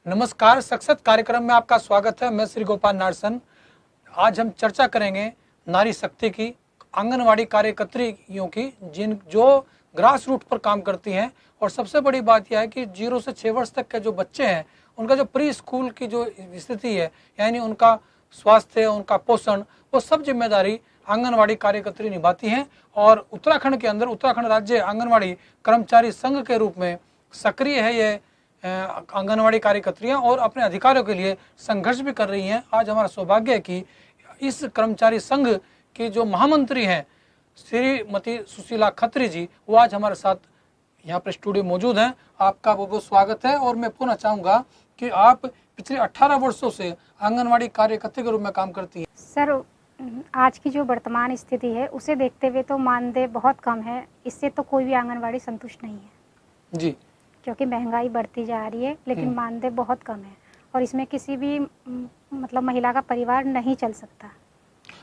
नमस्कार, सक्षत कार्यक्रम में आपका स्वागत है। मैं श्री गोपाल नारसन। आज हम चर्चा करेंगे नारी शक्ति की, आंगनवाड़ी कार्यकर्त्रियों की, जो ग्रास रूट पर काम करती हैं। और सबसे बड़ी बात यह है कि 0 से 6 वर्ष तक के जो बच्चे हैं, उनका जो प्री स्कूल की जो स्थिति है, यानी उनका स्वास्थ्य, उनका पोषण, वो सब जिम्मेदारी आंगनवाड़ी कार्यकर्त्री निभाती हैं। और उत्तराखंड के अंदर उत्तराखंड राज्य आंगनवाड़ी कर्मचारी संघ के रूप में सक्रिय है ये आंगनवाड़ी कार्यकर्त्रियां, और अपने अधिकारों के लिए संघर्ष भी कर रही हैं। आज हमारा सौभाग्य है कि इस कर्मचारी संघ की जो महामंत्री हैं श्रीमती सुशीला खत्री जी, वो आज हमारे साथ यहाँ पर स्टूडियो मौजूद हैं। आपका बहुत बहुत स्वागत है। और मैं पूछना चाहूँगा कि आप पिछले 18 वर्षों से आंगनवाड़ी कार्यकर्त्री के रूप में काम करती हैं। सर, आज की जो वर्तमान स्थिति है उसे देखते हुए तो मानदेय बहुत कम है। इससे तो कोई भी आंगनवाड़ी संतुष्ट नहीं है जी, क्योंकि महंगाई बढ़ती जा रही है, लेकिन मानदेय बहुत कम है और इसमें किसी भी मतलब महिला का परिवार नहीं चल सकता।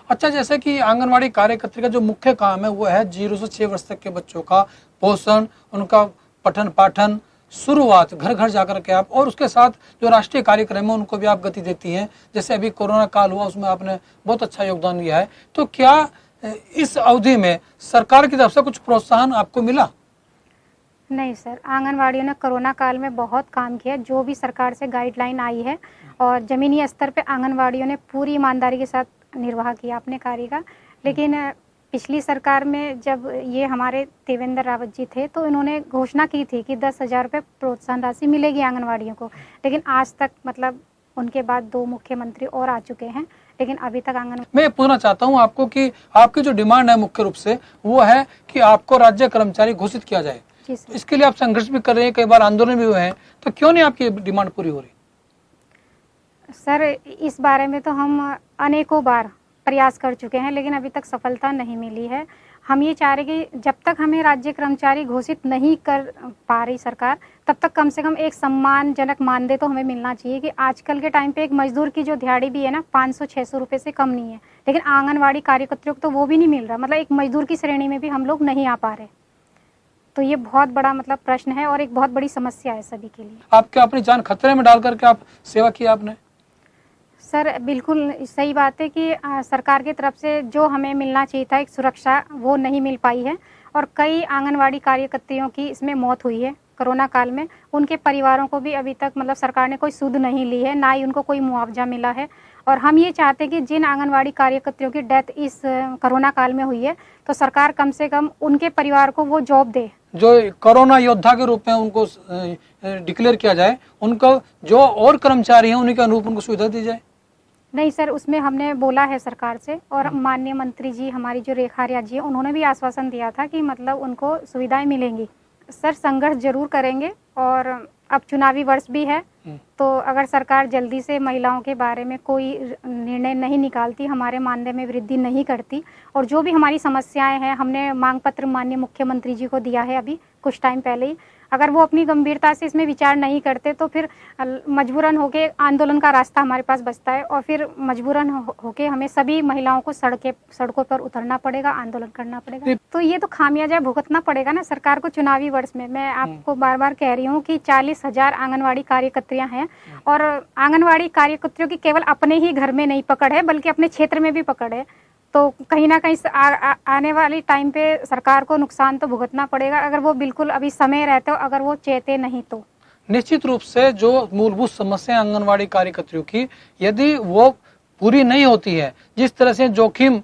अच्छा, जैसे कि आंगनवाड़ी कार्यकर्त्री का जो मुख्य काम है वो है 0 से 6 वर्ष तक के बच्चों का पोषण, उनका पठन पाठन, शुरुआत घर घर जाकर के आप, और उसके साथ जो राष्ट्रीय कार्यक्रम है उनको भी आप गति देती हैं। जैसे अभी कोरोना काल हुआ, उसमें आपने बहुत अच्छा योगदान दिया है। तो क्या इस अवधि में सरकार की तरफ से कुछ प्रोत्साहन आपको मिला? नहीं सर, आंगनवाड़ियों ने कोरोना काल में बहुत काम किया। जो भी सरकार से गाइडलाइन आई है और ज़मीनी स्तर पे आंगनवाड़ियों ने पूरी ईमानदारी के साथ निर्वाह किया अपने कार्य का। लेकिन पिछली सरकार में जब ये हमारे देवेंद्र रावत जी थे तो इन्होंने घोषणा की थी कि 10,000 रुपये प्रोत्साहन राशि मिलेगी आंगनवाड़ियों को, लेकिन आज तक मतलब उनके बाद 2 मुख्यमंत्री और आ चुके हैं, लेकिन अभी तक मैं पूछना चाहता हूँ आपको कि आपकी जो डिमांड है मुख्य रूप से वो है कि आपको राज्य कर्मचारी घोषित किया जाए। इसके लिए आप संघर्ष भी कर रहे हैं, कई बार आंदोलन भी हुए हैं, तो क्यों नहीं आपकी डिमांड पूरी हो रही? सर, इस बारे में तो हम अनेकों बार प्रयास कर चुके हैं, लेकिन अभी तक सफलता नहीं मिली है। हम ये चाह रहे कि जब तक हमें राज्य कर्मचारी घोषित नहीं कर पा रही सरकार, तब तक कम से कम एक सम्मानजनक मानदेय तो हमें मिलना चाहिए। कि आजकल के टाइम पे एक मजदूर की जो दिहाड़ी भी है ना, 500-600 रुपये से कम नहीं है, लेकिन आंगनवाड़ी कार्यकर्तियों को तो वो भी नहीं मिल रहा। मतलब एक मजदूर की श्रेणी में भी हम लोग नहीं आ पा रहे। तो ये बहुत बड़ा मतलब प्रश्न है और एक बहुत बड़ी समस्या है सभी के लिए। आप क्या अपनी जान खतरे में डाल करके आप सेवा की आपने? सर, बिल्कुल सही बात है कि सरकार की तरफ से जो हमें मिलना चाहिए था एक सुरक्षा, वो नहीं मिल पाई है। और कई आंगनवाड़ी कार्यकर्तियों की इसमें मौत हुई है कोरोना काल में। उनके परिवारों को भी अभी तक मतलब सरकार ने कोई सुध नहीं ली है, ना ही उनको कोई मुआवजा मिला है। और हम ये चाहते हैं कि जिन आंगनवाड़ी कार्यकर्तियों की डेथ इस कोरोना काल में हुई है, तो सरकार कम से कम उनके परिवार को वो जॉब दे। जो कोरोना योद्धा के रूप में उनको डिक्लेयर किया जाए, उनको जो और कर्मचारी हैं उन्हीं के अनुरूप उनको सुविधा दी जाए। नहीं सर, उसमें हमने बोला है सरकार से, और माननीय मंत्री जी हमारी जो रेखा आर्या जी है, उन्होंने भी आश्वासन दिया था कि मतलब उनको सुविधाएं मिलेंगी। सर, संघर्ष जरूर करेंगे। और अब चुनावी वर्ष भी है, तो अगर सरकार जल्दी से महिलाओं के बारे में कोई निर्णय नहीं निकालती, हमारे मानदेय में वृद्धि नहीं करती, और जो भी हमारी समस्याएं हैं, हमने मांग पत्र माननीय मुख्यमंत्री जी को दिया है अभी कुछ टाइम पहले ही, अगर वो अपनी गंभीरता से इसमें विचार नहीं करते तो फिर मजबूरन होके आंदोलन का रास्ता हमारे पास बचता है, और फिर मजबूरन होके हमें सभी महिलाओं को सड़कों पर उतरना पड़ेगा, आंदोलन करना पड़ेगा। तो ये तो खामियाजा भुगतना पड़ेगा ना सरकार को चुनावी वर्ष में। मैं आपको बार बार कह रही हूँ कि 40,000 आंगनवाड़ी कार्यकर्तियाँ हैं, और आंगनवाड़ी कार्यकर्तियों की केवल अपने ही घर में नहीं पकड़ है, बल्कि अपने क्षेत्र में भी पकड़ है। तो कहीं ना कहीं आने वाली टाइम पे सरकार को नुकसान तो भुगतना पड़ेगा, अगर वो बिल्कुल अभी समय रहते हो, अगर वो चेते नहीं तो। निश्चित रूप से जो मूलभूत समस्या आंगनवाड़ी कार्यकर्तियों की, यदि वो पूरी नहीं होती है, जिस तरह से जोखिम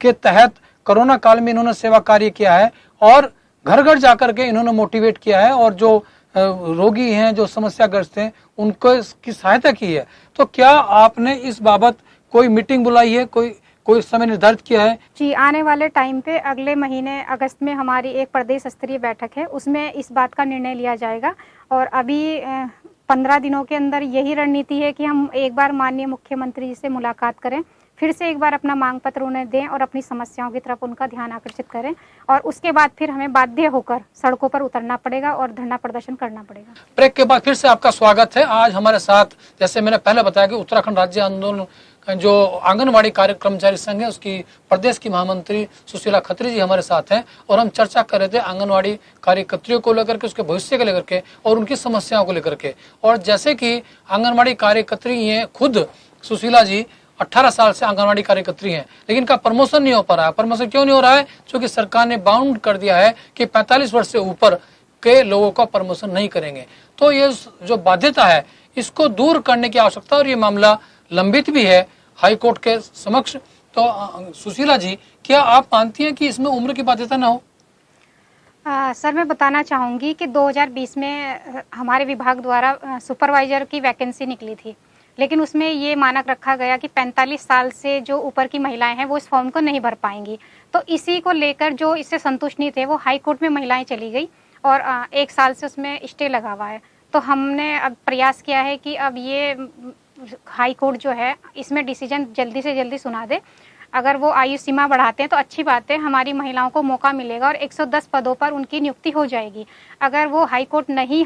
के तहत कोरोना काल में इन्होंने सेवा कार्य किया है और घर घर जाकर के इन्होंने मोटिवेट किया है, और जो रोगी हैं, जो समस्याग्रस्त हैं, उनको इसकी सहायता की है, तो क्या आपने इस बाबत कोई मीटिंग बुलाई है, कोई समय निर्धारित किया है? जी, आने वाले टाइम पे अगले महीने अगस्त में हमारी एक प्रदेश स्तरीय बैठक है, उसमें इस बात का निर्णय लिया जाएगा। और अभी 15 दिनों के अंदर यही रणनीति है कि हम एक बार माननीय मुख्यमंत्री जी से मुलाकात करें, फिर से एक बार अपना मांग पत्र उन्हें दें और अपनी समस्याओं की तरफ उनका ध्यान आकर्षित करें, और उसके बाद फिर हमें बाध्य होकर सड़कों पर उतरना पड़ेगा और धरना प्रदर्शन करना पड़ेगा। ब्रेक के बाद फिर से आपका स्वागत है। आज हमारे साथ, जैसे मैंने पहले बताया कि उत्तराखंड राज्य आंदोलन जो आंगनवाड़ी कार्य कर्मचारी संघ है उसकी प्रदेश की महामंत्री सुशीला खत्री जी हमारे साथ हैं और हम चर्चा कर रहे थे आंगनवाड़ी कार्यकर्तियों को लेकर के, उसके भविष्य को लेकर के और उनकी समस्याओं को लेकर के। और जैसे कि आंगनवाड़ी कार्यकर्त्री हैं खुद सुशीला जी 18 साल से आंगनवाड़ी कार्यकर्त्री हैं, लेकिन इनका प्रमोशन नहीं हो पा रहा है। प्रमोशन क्यों नहीं हो रहा है? क्योंकि सरकार ने बाउंड कर दिया है कि 45 वर्ष से ऊपर के लोगों का प्रमोशन नहीं करेंगे। तो ये जो बाध्यता है इसको दूर करने की आवश्यकता, और ये मामला लंबित भी है हाई कोर्ट के समक्ष। तो सुशीला जी, क्या आप मानती हैं कि इसमें उम्र की बाध्यता ना हो? सर, मैं बताना चाहूँगी कि 2020 में हमारे विभाग द्वारा सुपरवाइजर की वैकेंसी निकली थी, लेकिन उसमें ये मानक रखा गया कि 45 साल से जो ऊपर की महिलाएं हैं वो इस फॉर्म को नहीं भर पाएंगी। तो इसी को लेकर जो इससे संतुष्ट नहीं थे वो हाई कोर्ट में महिलाएं चली गई और 1 साल से उसमें स्टे लगा हुआ है। तो हमने अब प्रयास किया है कि अब ये हाई कोर्ट जो है इसमें डिसीजन जल्दी से जल्दी सुना दे। अगर वो आयु सीमा बढ़ाते हैं तो अच्छी बात है, हमारी महिलाओं को मौका मिलेगा और 110 पदों पर उनकी नियुक्ति हो जाएगी। अगर वो हाई कोर्ट नहीं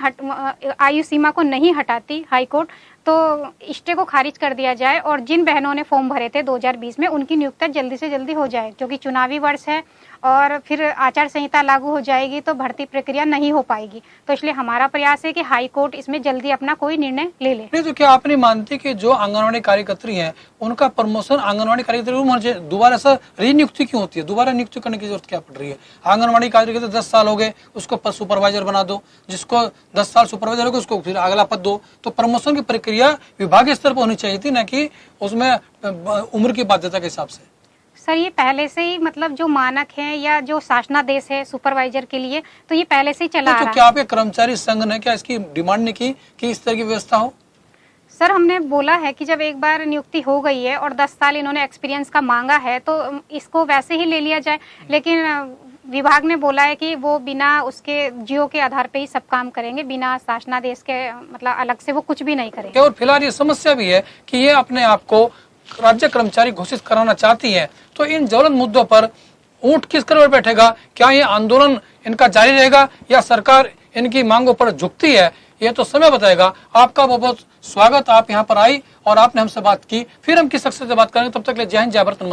आयु सीमा को नहीं हटाती हाई कोर्ट, तो स्टे को खारिज कर दिया जाए और जिन बहनों ने फॉर्म भरे थे 2020 में उनकी नियुक्ति जल्दी से जल्दी हो जाए, क्योंकि चुनावी वर्ष है और फिर आचार संहिता लागू हो जाएगी तो भर्ती प्रक्रिया नहीं हो पाएगी। तो इसलिए हमारा प्रयास है कि हाई कोर्ट इसमें जल्दी अपना कोई निर्णय ले ले। नहीं, तो क्या आप नहीं मानती कि जो आंगनवाड़ी कार्यकर्त्री हैं उनका प्रमोशन आंगनवाड़ी कार्यकर्त्री दोबारा से रीनियुक्ति क्यों होती है? दोबारा नियुक्ति करने की जरूरत क्या पड़ रही है? आंगनवाड़ी कार्यकर्त्री 10 साल हो गए, उसको सुपरवाइजर बना दो, जिसको 10 साल सुपरवाइजर हो गए उसको फिर अगला पद दो। तो प्रमोशन की प्रक्रिया विभागीय स्तर पर होनी चाहिए थी, न कि उसमें उम्र की बाध्यता के हिसाब से। सर, ये पहले से ही मतलब जो मानक है या जो शासनादेश है सुपरवाइजर के लिए, तो ये पहले से ही चला आ रहा है। तो क्या आपके कर्मचारी संघ ने क्या इसकी डिमांड नहीं की कि इस तरह की व्यवस्था हो? सर, हमने बोला है कि जब एक बार नियुक्ति हो गई है और 10 साल इन्होंने एक्सपीरियंस का मांगा है तो इसको वैसे ही ले लिया जाए, लेकिन विभाग ने बोला है कि वो बिना उसके जियो के आधार पे ही सब काम करेंगे, बिना शासनादेश के मतलब अलग से वो कुछ भी नहीं करेंगे। और फिलहाल ये समस्या भी है कि ये अपने आप को राज्य कर्मचारी घोषित कराना चाहती है। तो इन ज्वलंत मुद्दों पर ऊंट किस पर बैठेगा? क्या ये आंदोलन इनका जारी रहेगा या सरकार इनकी मांगों पर झुकती है? ये तो समय बताएगा। आपका बहुत बहुत स्वागत, आप यहाँ पर आई और आपने हमसे बात की। फिर हम किस शख्सियत से बात करेंगे, तब तक ले जय हिंद, जय भारत, नमस्कार।